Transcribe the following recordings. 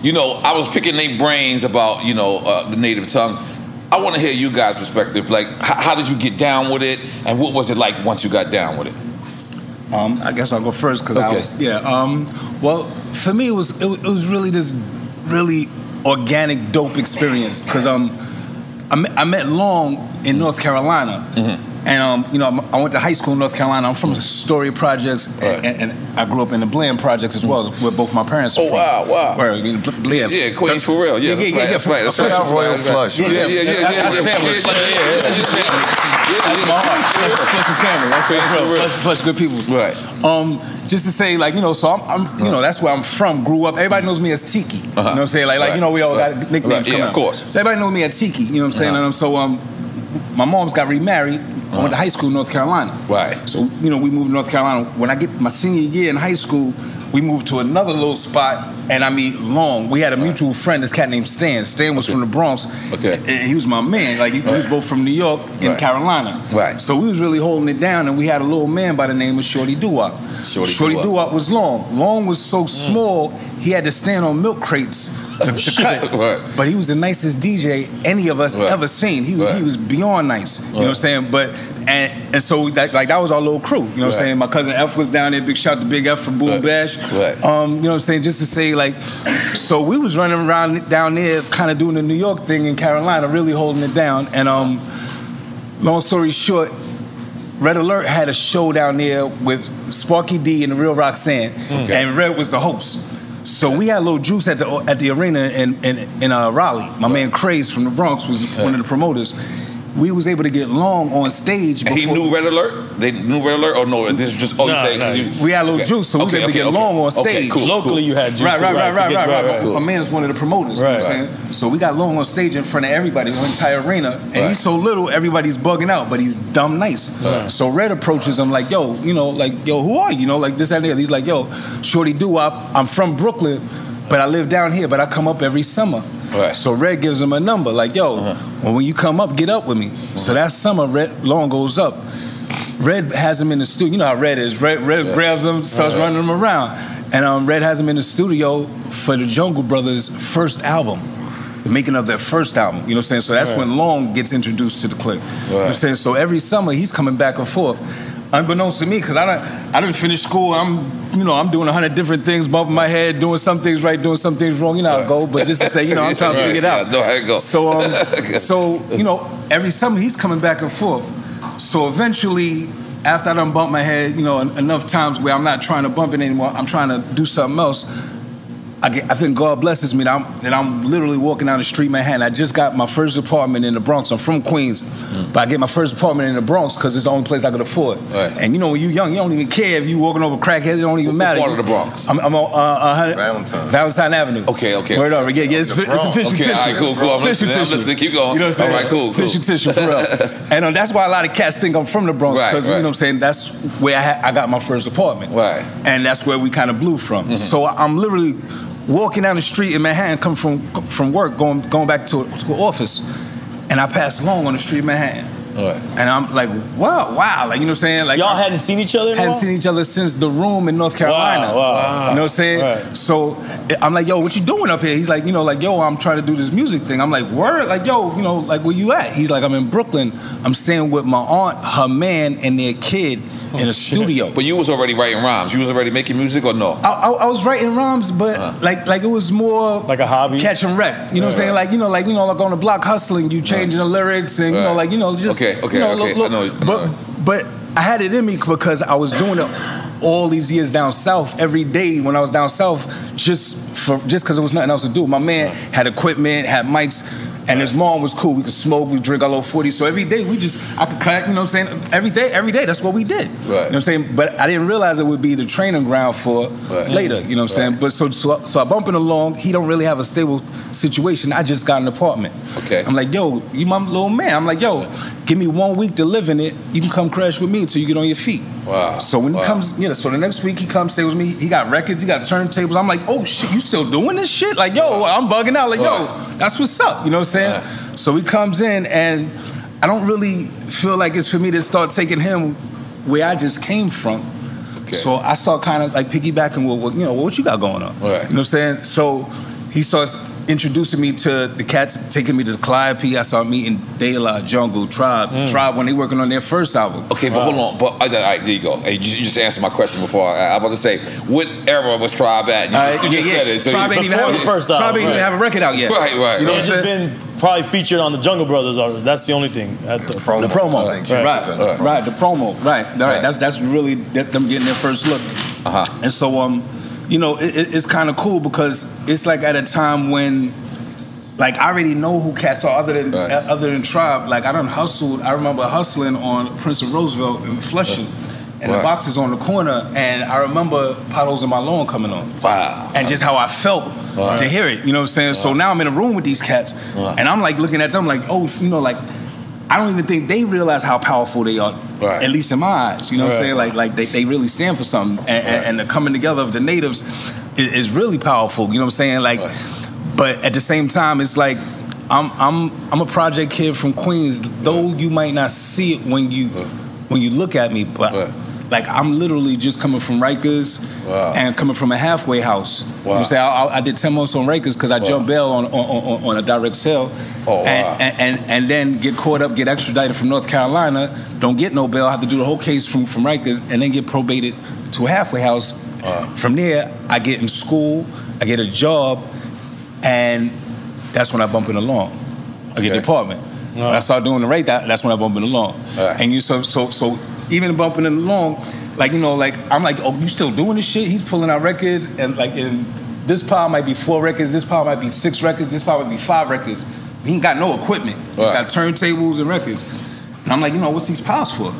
you know, I was picking their brains about, you know, the native tongue. I want to hear you guys' perspective. Like, how did you get down with it, and what was it like once you got down with it? I guess I'll go first because I was well, for me it was really this really organic, dope experience because I met Long in North Carolina. And you know, I went to high school in North Carolina. I'm from Astoria Projects, and I grew up in the Bland Projects as well, where both my parents are from. Wow. Where, yeah, Queens for real. Yeah, that's right. That's Royal Flush. Yeah. That's family. That's Flush, good people. Right. Just to say, like, you know, so I'm you know, that's where I'm from. Grew up. Everybody knows me as Tiki. You know what I'm saying? Like, you know, we all got nicknames. Yeah, of course. So everybody knows me as Tiki. You know what I'm saying? And so my mom's got remarried. I went to high school in North Carolina. Right. So, you know, we moved to North Carolina. When I get my senior year in high school, we moved to another little spot, and I meet Long. We had a mutual friend, this cat named Stan. Stan was from the Bronx. And he was my man. Like, he was both from New York and Carolina. Right. So we was really holding it down, and we had a little man by the name of Shorty Doo-Wop. Shorty Doo-Wop was Long. Long was so small, he had to stand on milk crates to cut. But he was the nicest DJ any of us ever seen. He was beyond nice. You know what I'm saying? But and so that was our little crew. You know what I'm saying? My cousin F was down there. Big shout to Big F from Boom Bash. You know what I'm saying? Just to say, like, so we was running around down there, kind of doing the New York thing in Carolina, really holding it down. And long story short, Red Alert had a show down there with Sparky D and the Real Roxanne, and Red was the host. So we had a little juice at the arena in Raleigh. My man Craze from the Bronx was one of the promoters. We was able to get Long on stage. And he knew Red Alert? They knew Red Alert? Or no, this is just, you say? We had a little juice, so we was able to get Long on stage. Locally you had juice. Right. My man was one of the promoters, you know what I'm saying? So we got Long on stage in front of everybody, the entire arena. And he's so little, everybody's bugging out, but he's dumb nice. So Red approaches him like, yo, you know, like, yo, who are you? You know, like this, that, and the other. He's like, yo, Shorty Doo-Wop, I'm from Brooklyn, but I live down here, but I come up every summer. So Red gives him a number, like, yo, well, when you come up, get up with me. So that summer, Long goes up. Red has him in the studio. You know how Red is. Red grabs him, starts running him around. And Red has him in the studio for the Jungle Brothers' first album, the making of their first album. You know what I'm saying? So that's when Long gets introduced to the clique. You know what I'm saying? So every summer, he's coming back and forth. Unbeknownst to me, because I didn't finish school. I'm doing 100 different things, bumping my head, doing some things right, doing some things wrong. You know how it go. But just to say, you know, I'm trying to figure it out. No, how it go. So you know, every summer he's coming back and forth. So eventually, after I done bumped my head, you know, enough times where I'm not trying to bump it anymore, I'm trying to do something else. I think God blesses me that I'm literally walking down the street in Manhattan. I just got my first apartment in the Bronx. I'm from Queens, but I get my first apartment in the Bronx because it's the only place I could afford. And you know, when you're young, you don't even care if you walking over crackheads. It don't even matter. What part of the Bronx? I'm on Valentine Avenue. Okay. Word over. Yeah, it's official tissue. All right, cool. I'm listening. Keep going. You know what I'm saying? All right, cool. Official tissue, for real. And that's why a lot of cats think I'm from the Bronx, because you know what I'm saying, that's where I got my first apartment. And that's where we kind of blew from. So I'm literally walking down the street in Manhattan, coming from work, going back to an office, and I pass Long on the street in Manhattan. And I'm like, wow, like, you know what I'm saying? Like, y'all hadn't seen each other? Hadn't seen each other since The Room in North Carolina. Wow. You know what I'm saying? So I'm like, yo, what you doing up here? He's like, you know, like, yo, I'm trying to do this music thing. I'm like, word? Like, yo, you know, like, where you at? He's like, I'm in Brooklyn. I'm staying with my aunt, her man, and their kid in a studio. But you was already writing rhymes. You was already making music, or no? I was writing rhymes, but like it was more like a hobby, catch and wreck. You know what I'm saying? Like on the block hustling, you changing the lyrics and you know, just But I had it in me because I was doing it all these years down south. Every day when I was down south, just because there was nothing else to do. My man had equipment, had mics. And his mom was cool. We could smoke, we drink our little 40. So every day I could cut, you know what I'm saying? Every day, that's what we did. You know what I'm saying? But I didn't realize it would be the training ground for later, you know what I'm saying? But so I bumping along, he don't really have a stable situation. I just got an apartment. I'm like, yo, you my little man. I'm like, yo, give me 1 week to live in it. You can come crash with me until you get on your feet. So when he comes, so the next week he comes stay with me. He got records, he got turntables. I'm like, oh shit, you still doing this shit? Like, yo, I'm bugging out. Like, yo, that's what's up. You know what I'm saying? So he comes in, and I don't really feel like it's for me to start taking him where I just came from. So I start kind of like piggybacking with, you know, what you got going on. You know what I'm saying? So he starts introducing me to the cats, taking me to the Calliope. I started meeting De La, Jungle, Tribe. Tribe when they working on their first album. Okay, but hold on. But all right, there you go. Hey, you just answered my question before. I was about to say, what era was Tribe at? You just said it. So Tribe ain't even have the first album. Tribe ain't even have a record out yet. Right. You know what I'm saying? Been probably featured on the Jungle Brothers already. That's the only thing. The promo. Right. The promo. Right. That's really them getting their first look. And so you know, it's kind of cool because it's like at a time when, like, I already know who cats are other than Tribe. Like, I done hustled. I remember hustling on Prince of Roosevelt in Flushing, and the boxes on the corner. And I remember Potholes in My Lawn coming on. Wow. And just how I felt to hear it. You know what I'm saying? So now I'm in a room with these cats, and I'm like looking at them like, oh, you know, like, I don't even think they realize how powerful they are, at least in my eyes. You know what I'm saying? Like they really stand for something, and the coming together of the natives is really powerful. You know what I'm saying? Like, but at the same time, it's like I'm a project kid from Queens. Though you might not see it when you look at me, but like I'm literally just coming from Rikers and coming from a halfway house. You know what I'm saying? I did 10 months on Rikers because I jumped bail on a direct sale. And then get caught up, get extradited from North Carolina, don't get no bail, have to do the whole case from Rikers, and then get probated to a halfway house. From there, I get in school, I get a job, and that's when I bump in along. I get the apartment. When I start doing the rate, that's when I bump in along. And you so even bumping in along, like, you know, like I'm like, oh, you still doing this shit? He's pulling out records, and like this pile might be 4 records, this pile might be 6 records, this pile might be 5 records. He ain't got no equipment. He's got turntables and records. And I'm like, you know, what's these piles for?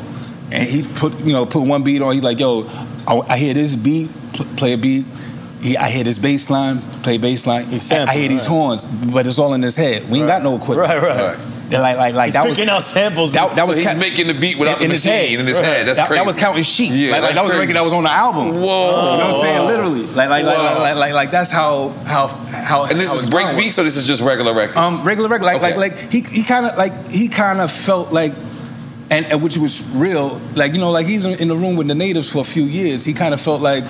And he put one beat on. He's like, yo, I hear this beat, play a beat. I hear this bass line, play bass line. I hear these horns, but it's all in his head. We ain't got no equipment. Right. Like he's that picking out samples. That was he's making the beat without the machine in his head. That's crazy. That was counting sheep. Yeah, like that was a record that was on the album. Whoa. You know what I'm saying? Literally. Like that's how. And this is break beats, or this is just regular records? Regular record. Like he kind of felt like, and which was real. Like, you know, like he's in the room with the natives for a few years. He kind of felt like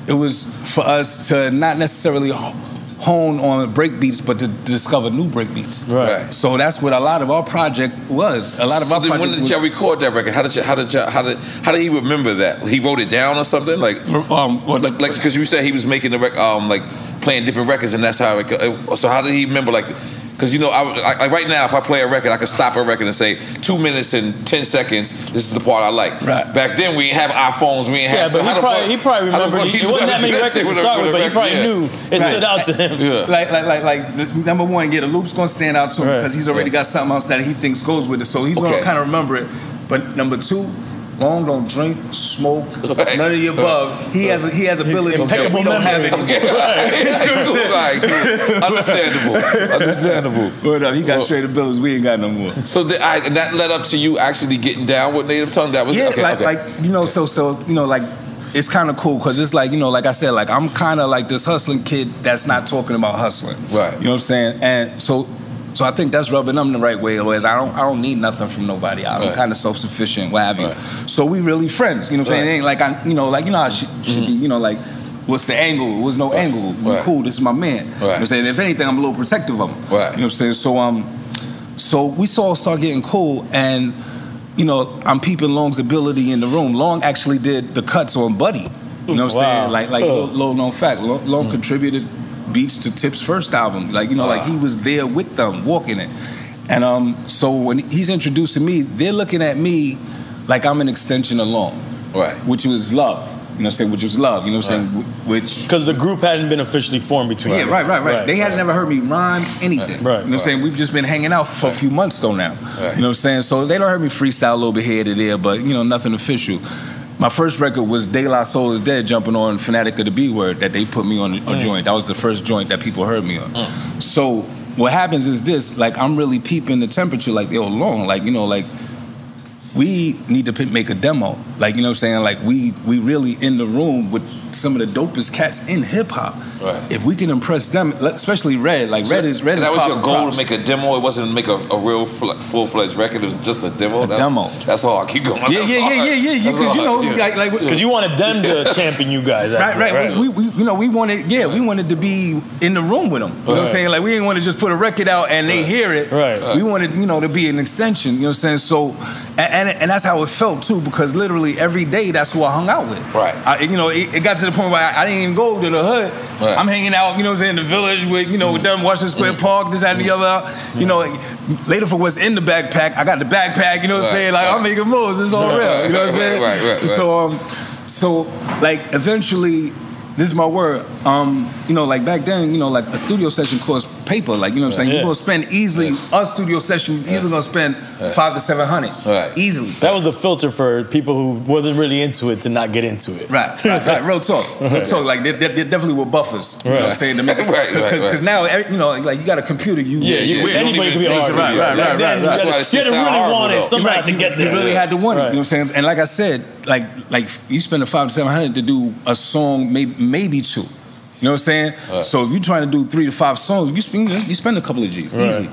it was for us to not necessarily hone on break beats, but to discover new break beats. Right. So that's what a lot of our project was. A lot of our project. When did y'all record that record? How did he remember that? He wrote it down or something? Like because you said he was making the like playing different records, and that's how it. So how did he remember like? Because, you know, I right now, if I play a record, I can stop a record and say, 2 minutes and 10 seconds, this is the part I like. Right. Back then, we didn't have iPhones, we didn't have... Yeah, but he probably remembered, it wasn't that many records to start with, but he probably knew it stood out to him. Yeah. Like number one, the loop's going to stand out to him because he's already got something else that he thinks goes with it, so he's going to kind of remember it. But number two, Long don't drink, smoke, none of the above. He has abilities that we don't have anymore. Understandable. But he got straight abilities we ain't got no more. So and that led up to you actually getting down with Native Tongue. That was like you know, so you know, like it's kind of cool because it's like, you know, like I said, like I'm kind of like this hustling kid that's not talking about hustling. Right. You know what I'm saying? And so I think that's rubbing them the right way. Whereas I don't need nothing from nobody. I'm kind of self-sufficient, what have you. So we really friends. You know what I'm saying? It ain't like how should be. You know, like what's the angle? What's no angle? We cool. This is my man. You know what I'm saying? If anything, I'm a little protective of him. Right. You know what I'm saying? So we all start getting cool, and you know, I'm peeping Long's ability in the room. Long actually did the cuts on Buddy. You know what I'm saying? Like little known fact. Long contributed beats to Tip's first album. Like, you know, like he was there with them, walking it. And so when he's introducing me, they're looking at me like I'm an extension of Long. Right. Which was love. You know what I'm saying? Which was love. You know what I'm saying? Which... Because the group hadn't been officially formed between them. Yeah, right. They had never heard me rhyme anything. Right. You know what I'm saying? We've just been hanging out for a few months though now. Right. You know what I'm saying? So they don't heard me freestyle a little bit here to there, but, you know, nothing official. My first record was De La Soul Is Dead, jumping on Fanatic of the B Word, that they put me on a joint. That was the first joint that people heard me on. So what happens is this, like I'm really peeping the temperature like, yo, Long, like, you know, like we need to make a demo. Like, you know what I'm saying? Like, we really in the room with some of the dopest cats in hip hop. Right. If we can impress them, especially Red, like Red is that was your goal to make a demo. It wasn't to make a real full-fledged record. It was just a demo. Demo. That's hard. Keep going. Yeah. Because you know, like because you wanted them to champion you guys. Right. We wanted to be in the room with them. You know what I'm saying? Like, we didn't want to just put a record out and they hear it. Right. We wanted, you know, to be an extension. You know what I'm saying? So, and that's how it felt too, because literally every day that's who I hung out with. Right. It got to the point where I didn't even go to the hood. Right. I'm hanging out, you know what I'm saying, in the village with, you know, with them, Washington Square Park, this, that, and the other. You know, later for what's in the backpack, I got the backpack, you know what I'm saying? Like, I'm making moves, it's all real, you know what I'm saying? Right. So, like, eventually, this is my word, you know, like back then, you know, like a studio session cost paper, like, you know what I'm saying? You're gonna spend easily, a studio session, easily gonna spend $500 to $700, easily. That was the filter for people who wasn't really into it to not get into it. Right. Real talk. Like, there definitely were buffers, you know what I'm saying? To make it, because now, you know, like, you got a computer, anybody can be an artist. Right. That's why it's just really wanted somebody to get there. You really had to want it, you know what I'm saying? And like I said, like you spend $500 to $700 to do a song, maybe two. You know what I'm saying? So if you're trying to do 3 to 5 songs, you spend a couple of G's easily.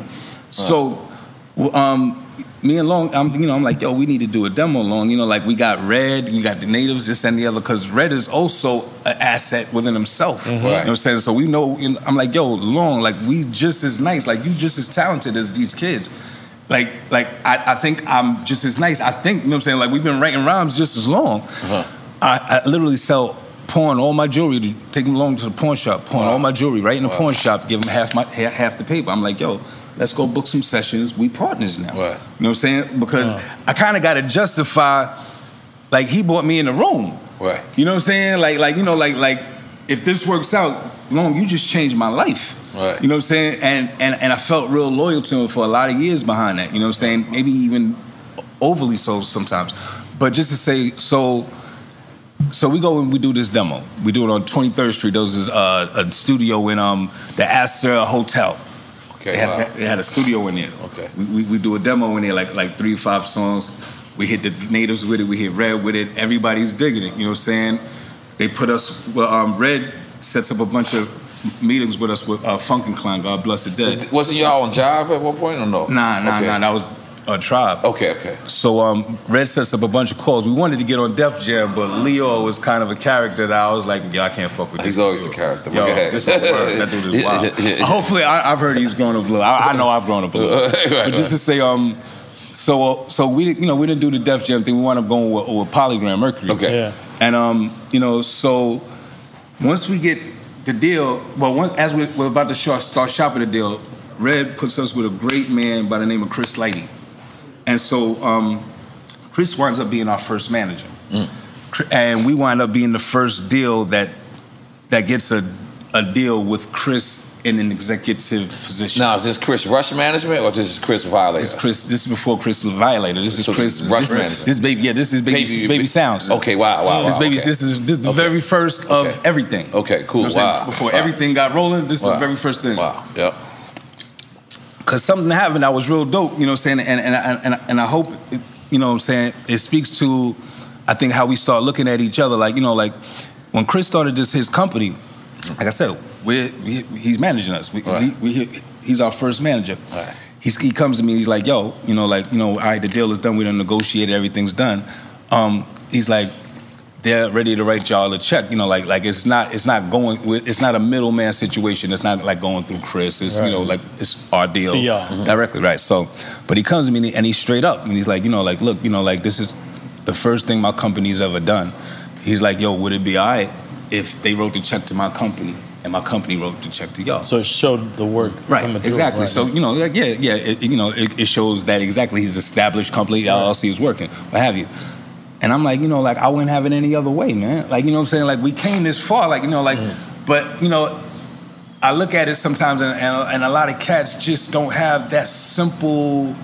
So me and Long, I'm like, yo, we need to do a demo, Long. You know, like, we got Red, we got the Natives, this and the other, because Red is also an asset within himself. You know what I'm saying? So we know, I'm like, yo, Long, like, we just as nice, like, you just as talented as these kids. Like I think I'm just as nice. I think, you know what I'm saying? Like, we've been writing rhymes just as long. I literally sell pawn all my jewelry, to take them along to the pawn shop, pawn all my jewelry right in the pawn shop, give them half the paper. I'm like, yo, let's go book some sessions. We partners now. You know what I'm saying? Because I kind of got to justify, like, he brought me in the room. You know what I'm saying? Like you know, like if this works out, Long, you just changed my life. You know what I'm saying? And I felt real loyal to him for a lot of years behind that. You know what I'm saying? Maybe even overly so sometimes. But just to say, so we go and we do this demo. We do it on 23rd Street. There was a studio in the Astor Hotel. They had a studio in there. We do a demo in there, like 3 or 5 songs. We hit the Natives with it. We hit Red with it. Everybody's digging it. You know what I'm saying? They put us. Red sets up a bunch of meetings with us with Funk and Clan. God bless the dead. Wasn't y'all on Jive at one point or no? Nah. That was a Tribe. Okay. So Red sets up a bunch of calls. We wanted to get on Def Jam, but Leo was kind of a character that I was like, yo, I can't fuck with this. He's always a character. Yo, this that dude is wild. Hopefully, I've heard he's grown up blue. I know I've grown up blue. But just to say, so we didn't do the Def Jam thing. We wound up going with Polygram Mercury. And you know, so once we get the deal, as we're about to start shopping the deal, Red puts us with a great man by the name of Chris Lighty. And so Chris winds up being our first manager. And we wind up being the first deal that gets a deal with Chris in an executive position. Now, is this Chris Rush Management or this is Chris Violator? This is before Chris Violator. This is Chris Rush Management. This is Baby Sounds. Okay, wow. This is the very first of everything. Okay, cool. You know before everything got rolling, this is the very first thing. Wow. Yep. Because something happened that was real dope, you know what I'm saying? And I hope, you know what I'm saying, it speaks to, I think, how we start looking at each other. Like, you know, like when Chris started his company, like I said, he's managing us. He's our first manager. He comes to me, he's like, yo, all right, the deal is done, we done negotiated, everything's done. He's like, they're ready to write y'all a check, like it's not a middleman situation. It's not like going through Chris. It's like it's our deal to y'all. Directly, right? So, but he comes to me and he's straight up and he's like, look, this is the first thing my company's ever done. He's like, yo, would it be all right if they wrote the check to my company and my company wrote the check to y'all? So it showed the work, right? Exactly. Right. So it shows that exactly he's established company, LLC is working, what have you. And I'm like, I wouldn't have it any other way, man. Like, you know what I'm saying? Like, we came this far, but, I look at it sometimes and a lot of cats just don't have that simple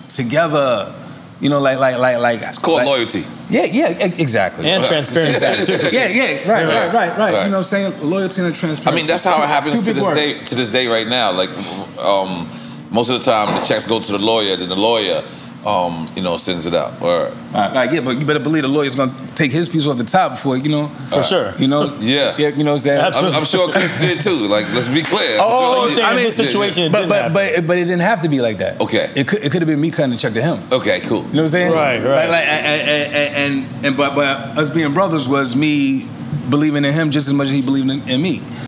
together, It's called loyalty. Yeah, exactly. And transparency. Right. You know what I'm saying? Loyalty and transparency. I mean, that's how it happens to this day right now. Like, most of the time, the checks go to the lawyer, then the lawyer you know, sends it out. All right. All right, yeah, but you better believe the lawyer's gonna take his piece off the top before, you know. For sure. You know. Yeah. You know what I'm saying? I'm sure Chris did too. Like, let's be clear. I mean, this situation. But it didn't have to be like that. Okay. It could have been me cutting the check to him. Okay, cool. You know what I'm saying? Right. But us being brothers was me believing in him just as much as he believed in me.